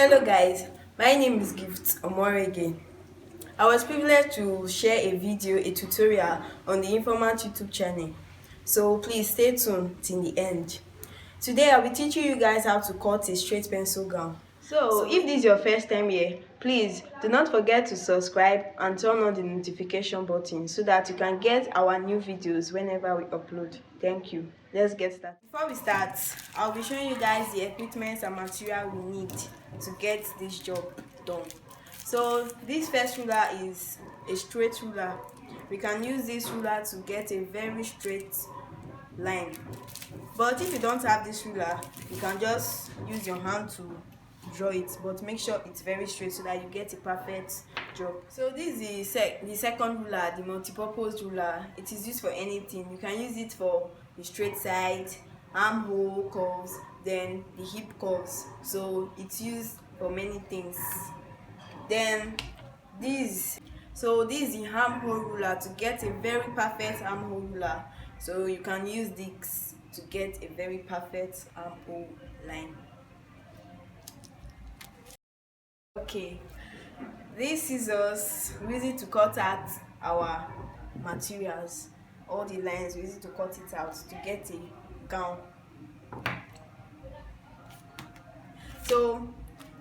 Hello guys, my name is Gift again. I was privileged to share a tutorial on the Informat YouTube channel. So please stay tuned till the end. Today I'll be teaching you guys how to cut a straight pencil gown. So if this is your first time here, please do not forget to subscribe and turn on the notification button so that you can get our new videos whenever we upload. Thank you. Let's get started. Before we start, I'll be showing you guys the equipment and material we need to get this job done. So this first ruler is a straight ruler. We can use this ruler to get a very straight line. But if you don't have this ruler, you can just use your hand to draw it, but make sure it's very straight so that you get a perfect job. So this is the second ruler, the multi-purpose ruler. It is used for anything. You can use it for the straight side, armhole curves, then the hip curves. So it's used for many things. Then this is the armhole ruler to get a very perfect armhole ruler. So you can use this to get a very perfect armhole line. Okay, these scissors we use it to cut out our materials, all the lines we use it to cut it out to get a gown. So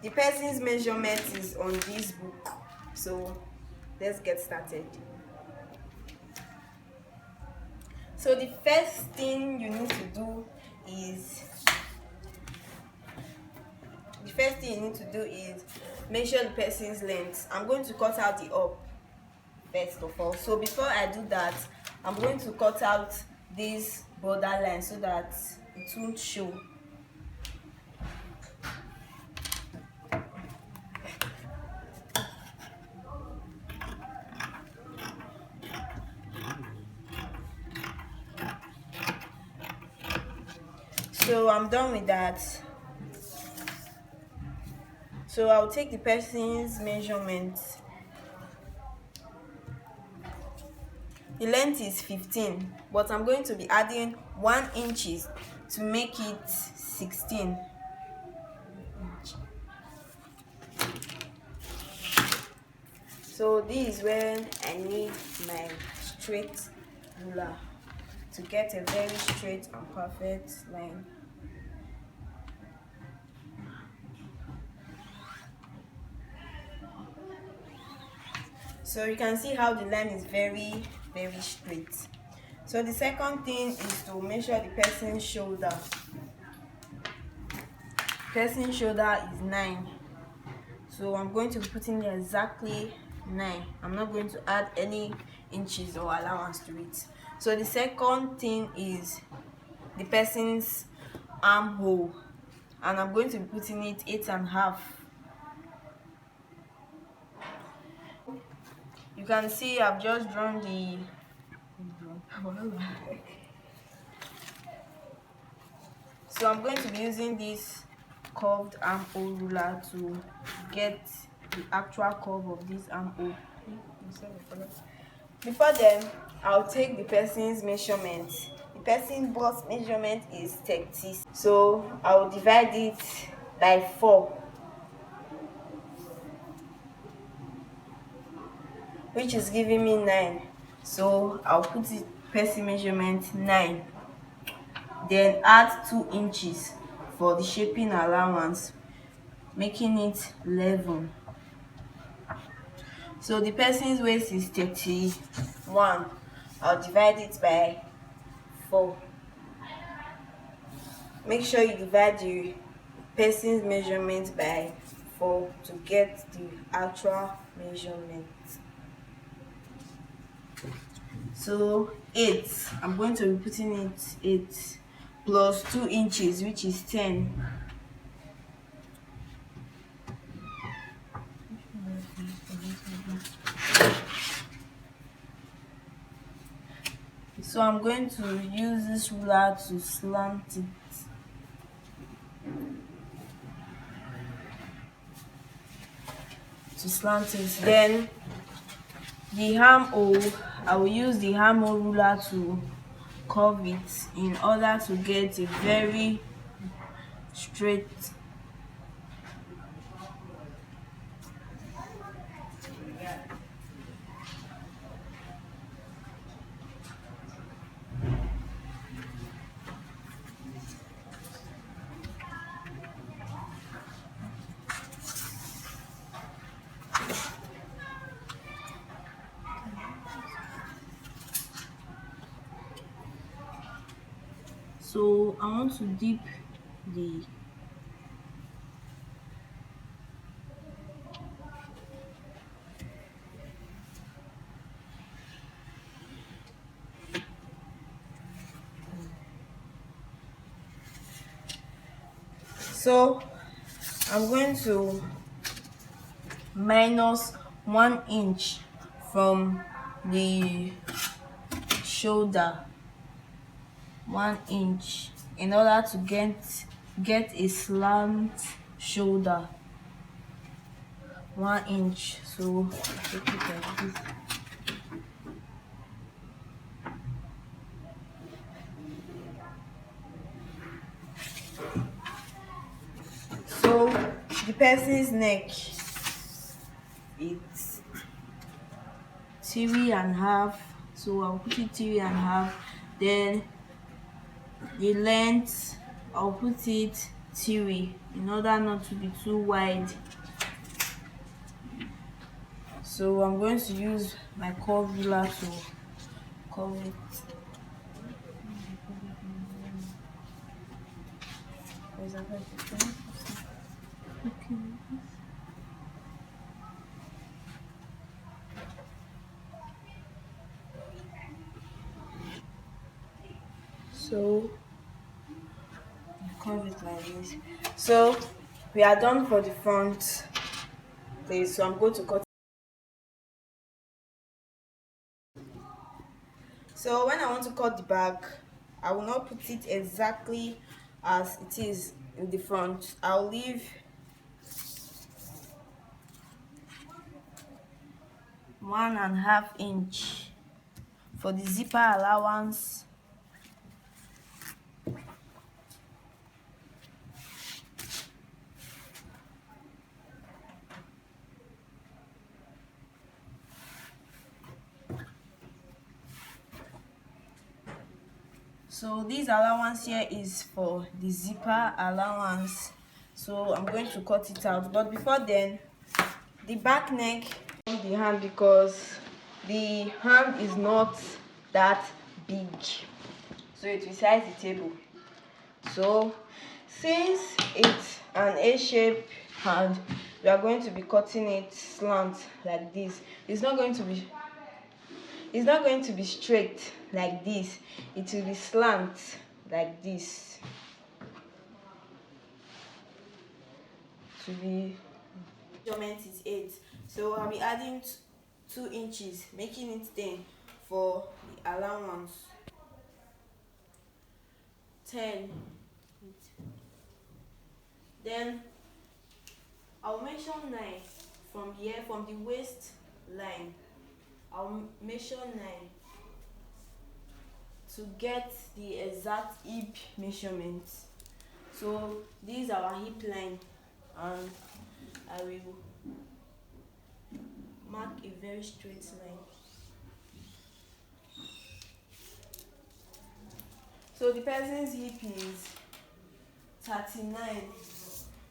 the person's measurement is on this book, so let's get started. So the first thing you need to do is measure the person's length. I'm going to cut out the up first of all. So before I do that, I'm going to cut out this border line so that it won't show. So I'm done with that. So I'll take the person's measurement. The length is 15, but I'm going to be adding 1 inches to make it 16. So this is when I need my straight ruler to get a very straight and perfect line. So you can see how the line is very straight. So the second thing is to measure the person's shoulder. Person's shoulder is 9. So I'm going to be putting exactly 9. I'm not going to add any inches or allowance to it. So the second thing is the person's armhole, and I'm going to be putting it 8.5. You can see I've just drawn the so I'm going to be using this curved armhole ruler to get the actual curve of this armhole. Before then, I'll take the person's measurement. The person's bust measurement is 30, so I'll divide it by 4, which is giving me 9. So I'll put the person measurement 9, then add 2 inches for the shaping allowance, making it 11. So the person's waist is 31. I'll divide it by 4. Make sure you divide the person's measurement by 4 to get the actual measurement. So 8, I'm going to be putting it 8 plus 2 inches, which is 10. So I'm going to use this ruler to slant it. Then the armhole, I will use the armhole ruler to curve it in order to get a very straight So I want to dip the so I'm going to minus 1 inch from the shoulder, 1 inch, in order to get a slant shoulder. 1 inch. So take it like this. So the person's neck, it's 3.5. So I'll put it 3.5. Then the length, I'll put it 3 in order not to be too wide. So I'm going to use my curve ruler to curve it. So curve it like this. So we are done for the front place. So I'm going to cut. So when I want to cut the back, I will not put it exactly as it is in the front. I'll leave 1.5 inch for the zipper allowance. So this allowance here is for the zipper allowance. So I'm going to cut it out. But before then, the back neck, the hand, because the hand is not that big. So it will size the table. So since it's an A-shape hand, we are going to be cutting it slant like this. It's not going to be straight like this. It will be slant like this. To be measurement is 8. So I'll be adding 2 inches, making it 10 for the allowance. 10. Then I'll measure 9 from here, from the waist line. I'll measure 9 to get the exact hip measurement. So this is our hip line, and I will mark a very straight line. So the person's hip is 39.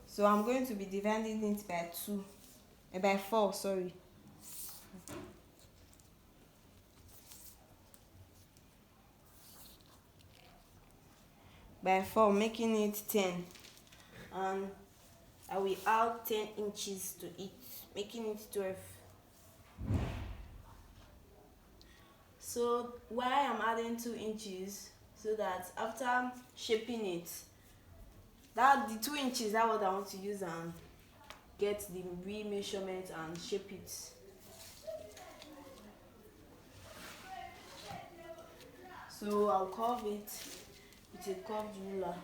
So I'm going to be dividing it by 4, sorry. By 4, making it 10. And I will add 10 inches to it, making it 12. So why I'm adding 2 inches, so that after shaping it, that the 2 inches, that's what I want to use and get the real measurement and shape it. So I'll curve it with a curved ruler.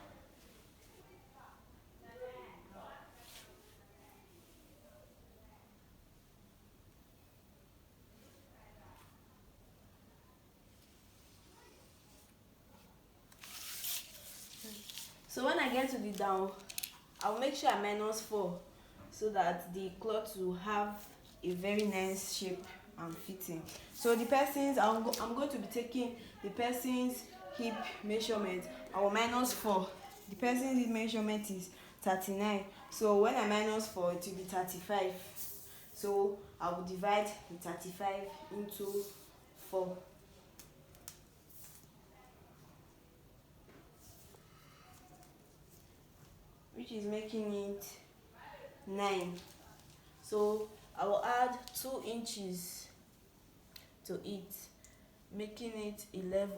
So when I get to the down, I'll make sure I minus 4, so that the cloth will have a very nice shape and fitting. So the person's, I'm going to be taking the person's hip measurement. I will minus 4. The person's hip measurement is 39. So when I minus 4, it will be 35. So I will divide the 35 into 4. which is making it 9. So I will add 2 inches to it, making it 11.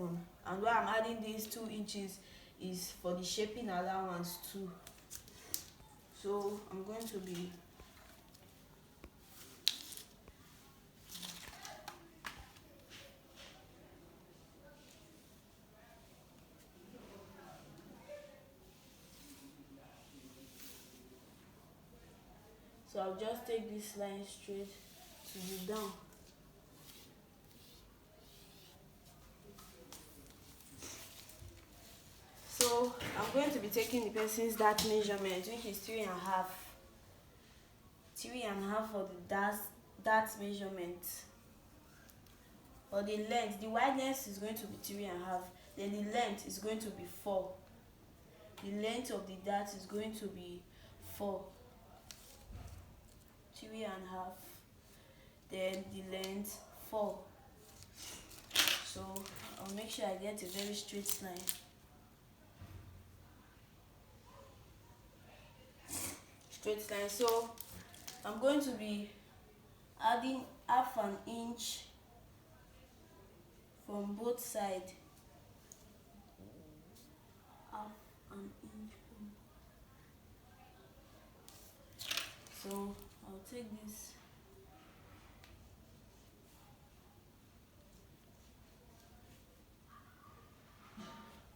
And why I'm adding these 2 inches is for the shaping allowance too. So I'm going to be so I'll just take this line straight to the down. So I'm going to be taking the person's dart measurement, which is 3.5. 3.5 for the dart measurement. For the length, the wideness is going to be 3.5. Then the length is going to be 4. The length of the dart is going to be 4. 3.5. Then the length 4. So I'll make sure I get a very straight line. Straight line. So I'm going to be adding half an inch from both sides. Half an inch. So I'll take this.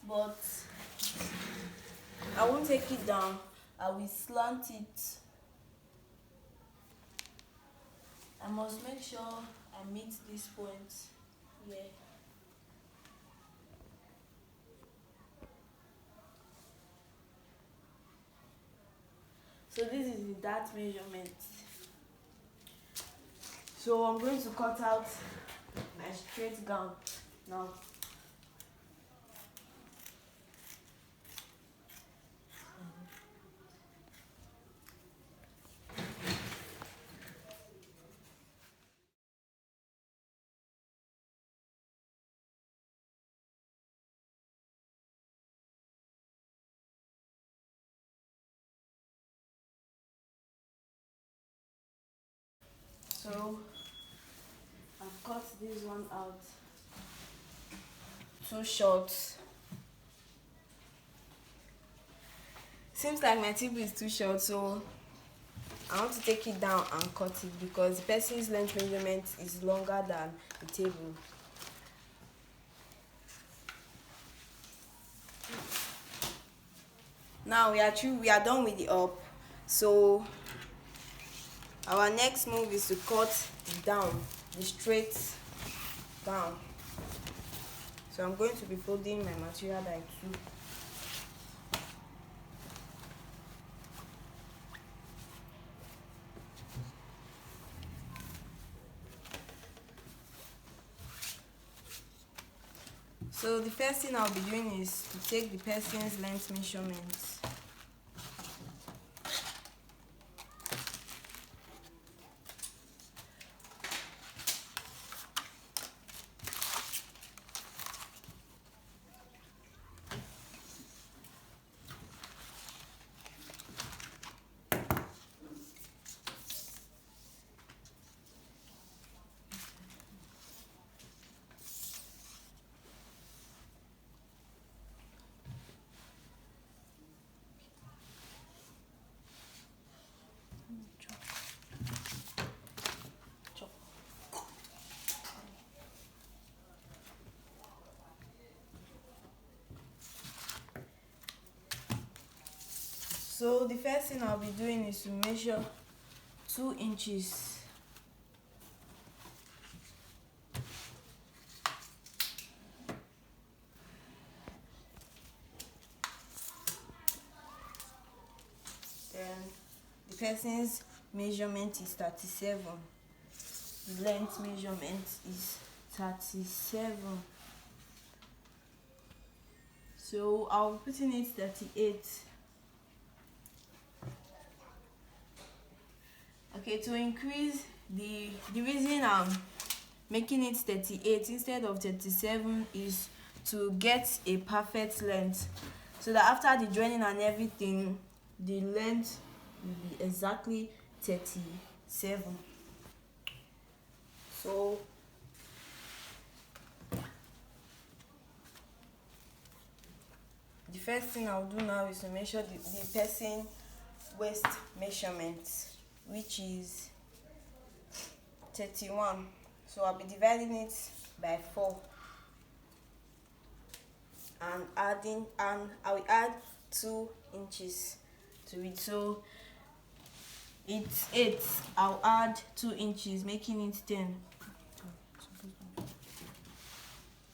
But I won't take it down. I will slant it. I must make sure I meet this point here. So this is the dart measurement. So I'm going to cut out my straight gown now. So I've cut this one out too short. Seems like my table is too short, so I want to take it down and cut it because the person's length measurement is longer than the table. Now we are done with the up. So our next move is to cut down, the straight down. So I'm going to be folding my material by 2. So the first thing I'll be doing is to take the person's length measurements. So the first thing I'll be doing is to measure 2 inches. Then the person's measurement is 37. The length measurement is 37. So I'll be putting it 38. Okay, to increase the reason I'm making it 38 instead of 37 is to get a perfect length, so that after the joining and everything, the length will be exactly 37. So the first thing I'll do now is to measure the person waist measurement, which is 31. So I'll be dividing it by 4 and I will add 2 inches to it. So it's 8. I'll add 2 inches, making it 10.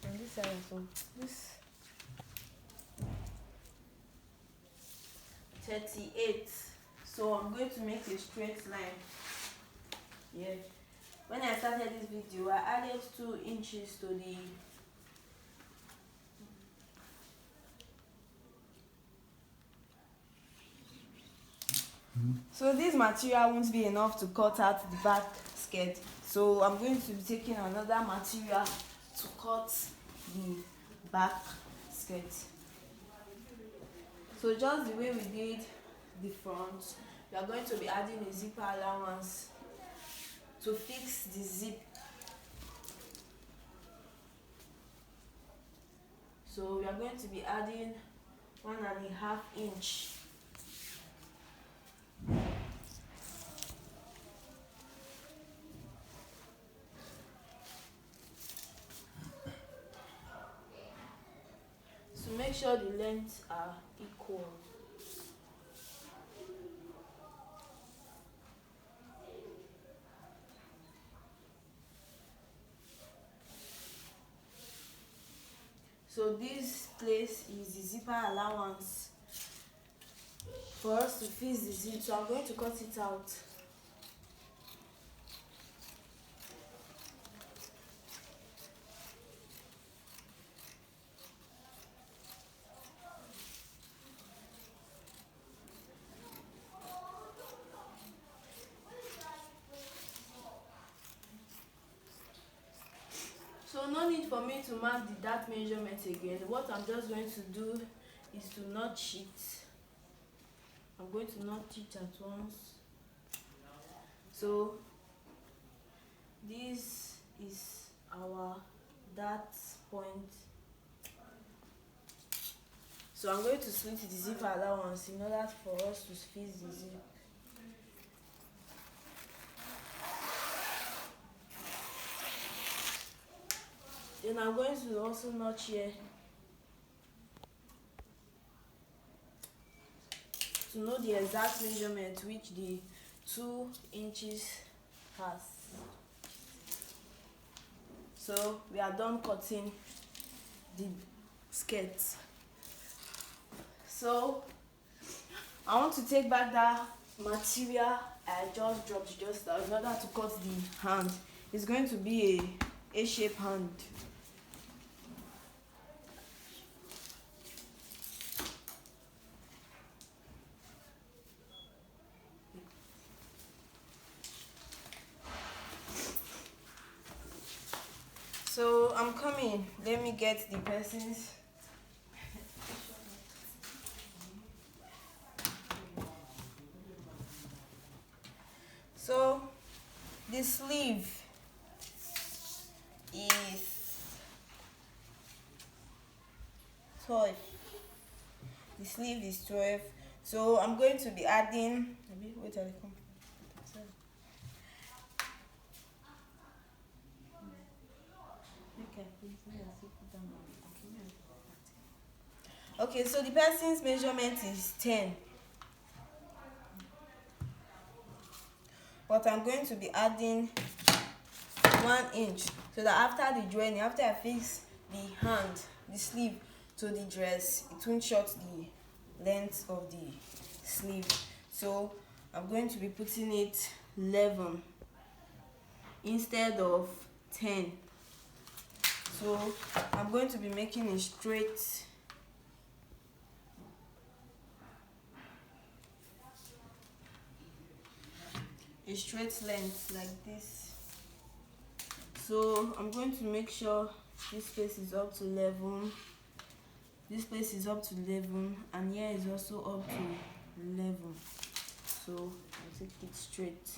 And this side, so this 38. So I'm going to make a straight line. Yeah. When I started this video, I added 2 inches to the So this material won't be enough to cut out the back skirt. So I'm going to be taking another material to cut the back skirt. So just the way we did the front, we are going to be adding a zipper allowance to fix the zip. So we are going to be adding 1.5 inch. So make sure the lengths are equal. So this place is the zipper allowance for us to fix the zip. So I'm going to cut it out. So no need for me to mark the dart measurement again. What I'm just going to do is to notch it. I'm going to notch it at once. So this is our dart point. So I'm going to split the zipper allowance in order for us to fix the zip. Then I'm going to also notch here to know the exact measurement which the 2 inches has. So we are done cutting the skirt. So I want to take back that material I just dropped just now in order to cut the hand. It's going to be a A-shaped hand. So I'm coming. Let me get the person's. So the sleeve is 12. The sleeve is 12. So I'm going to be adding. Wait till I come. Okay, so the person's measurement is 10. But I'm going to be adding 1 inch so that after the joining, after I fix the hand, the sleeve to the dress, it won't short the length of the sleeve. So I'm going to be putting it 11 instead of 10. So I'm going to be making a straight length like this. So I'm going to make sure this place is up to 11, this place is up to 11, and here is also up to level. So I'll take it straight.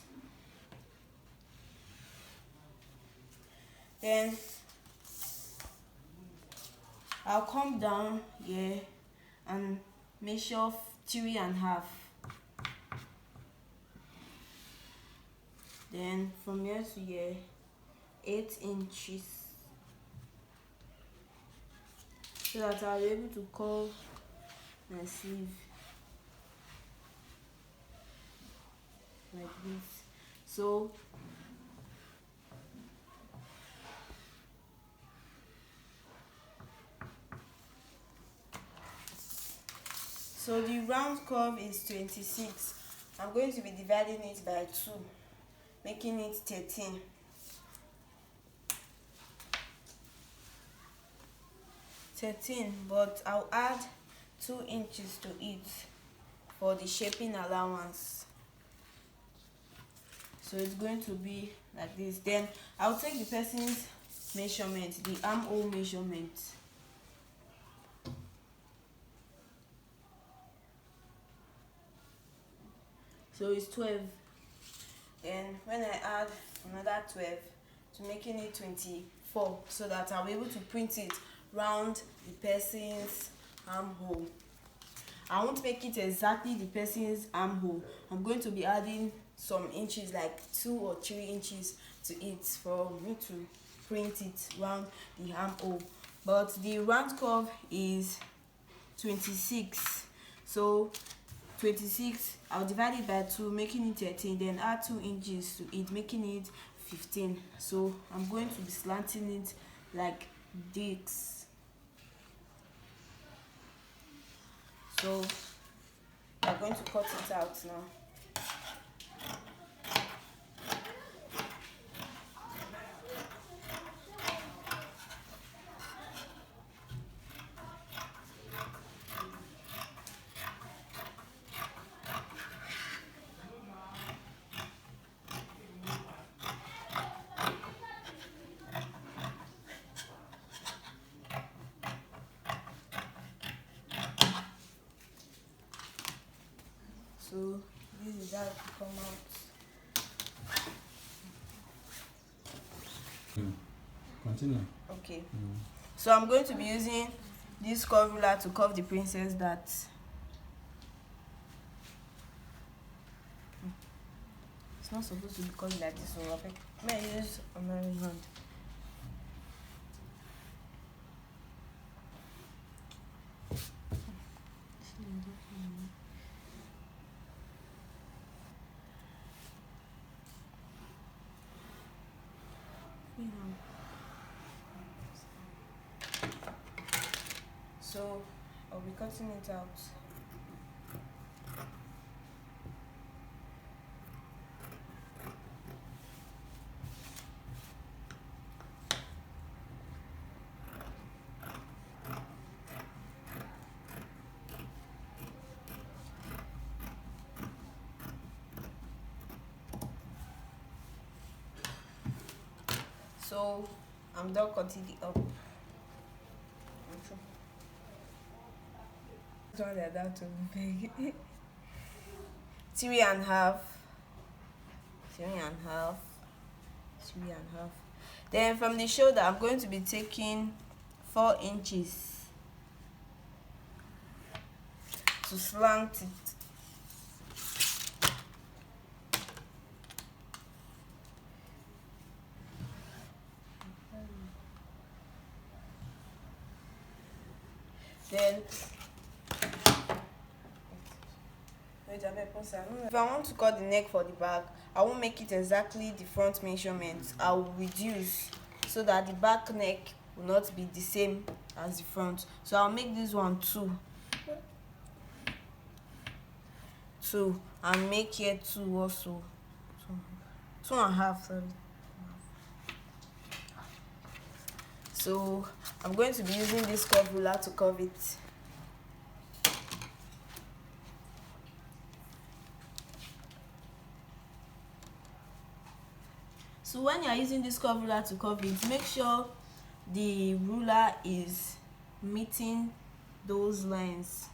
Then I'll come down here and measure 3.5. Then from here to here, 8 inches, so that I'll be able to curve my sleeve like this. So the round curve is 26. I'm going to be dividing it by 2, making it 13. But I'll add 2 inches to it for the shaping allowance. So it's going to be like this. Then I'll take the person's measurement, the armhole measurement. So it's 12. Then when I add another 12 to making it 24, so that I'll be able to print it round the person's armhole. I won't make it exactly the person's armhole. I'm going to be adding some inches, like 2 or 3 inches to it, for me to print it round the armhole. But the round curve is 26. So 26, I'll divide it by 2, making it 13, then add 2 inches to it, making it 15. So I'm going to be slanting it like this. So I'm going to cut it out now. So this is how it come out. Continue. Okay. So I'm going to be using this curve ruler to curve the princess that. It's not supposed to be curved like this, so may I use a marrying hand? So I'll be cutting it out. So I'm done cutting it up. They're down to big. 3.5. Then from the shoulder, I'm going to be taking 4 inches to slant it. Then if I want to cut the neck for the back, I won't make it exactly the front measurement. I will reduce so that the back neck will not be the same as the front. So I'll make this one 2 and make here 2 also. 2.5, sorry. So I'm going to be using this curve ruler to curve it. So when you are using this curve ruler to curve it, make sure the ruler is meeting those lines.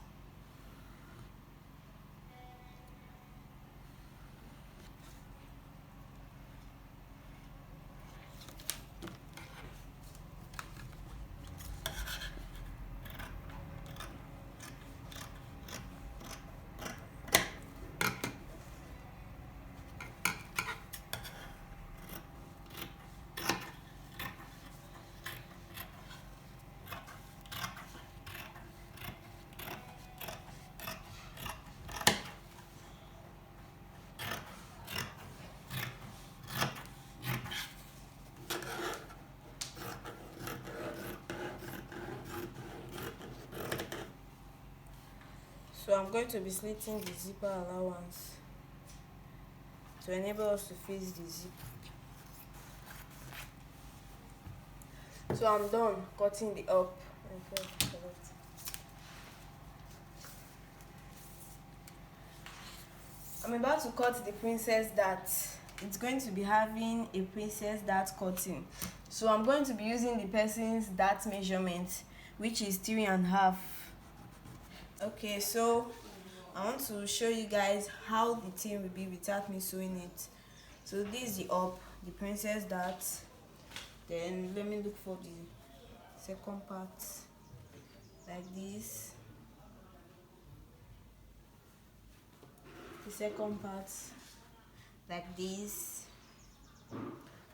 So I'm going to be slitting the zipper allowance to enable us to face the zip. So I'm done cutting the up. I'm about to cut the princess dart. It's going to be having a princess dart cutting. So I'm going to be using the person's dart measurement, which is 3.5. Okay, so I want to show you guys how the thing will be without me sewing it. So this is the up, the princess dart. Then let me look for the second part, like this. The second part, like this.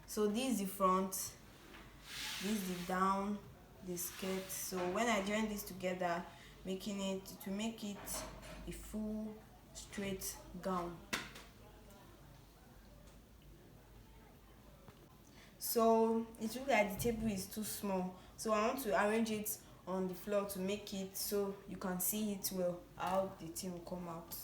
So this is the front, this is the down, the skirt. So when I join this together, it will make it a full straight gown. So it looks like the table is too small, so I want to arrange it on the floor to make it so you can see it well, how the thing will come out.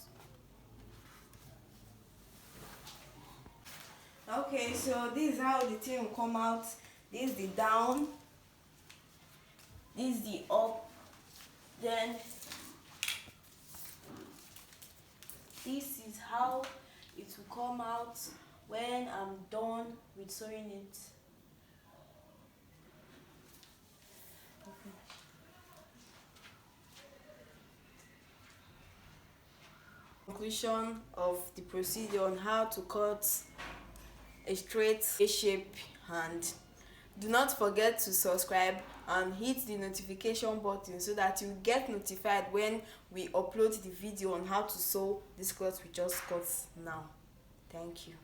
Okay, so this is how the thing will come out. This is the down, this is the up, then this is how it will come out when I'm done with sewing it. Conclusion of the procedure on how to cut a straight A shape hand. Do not forget to subscribe and hit the notification button so that you get notified when we upload the video on how to sew this cloth we just cut now. Thank you.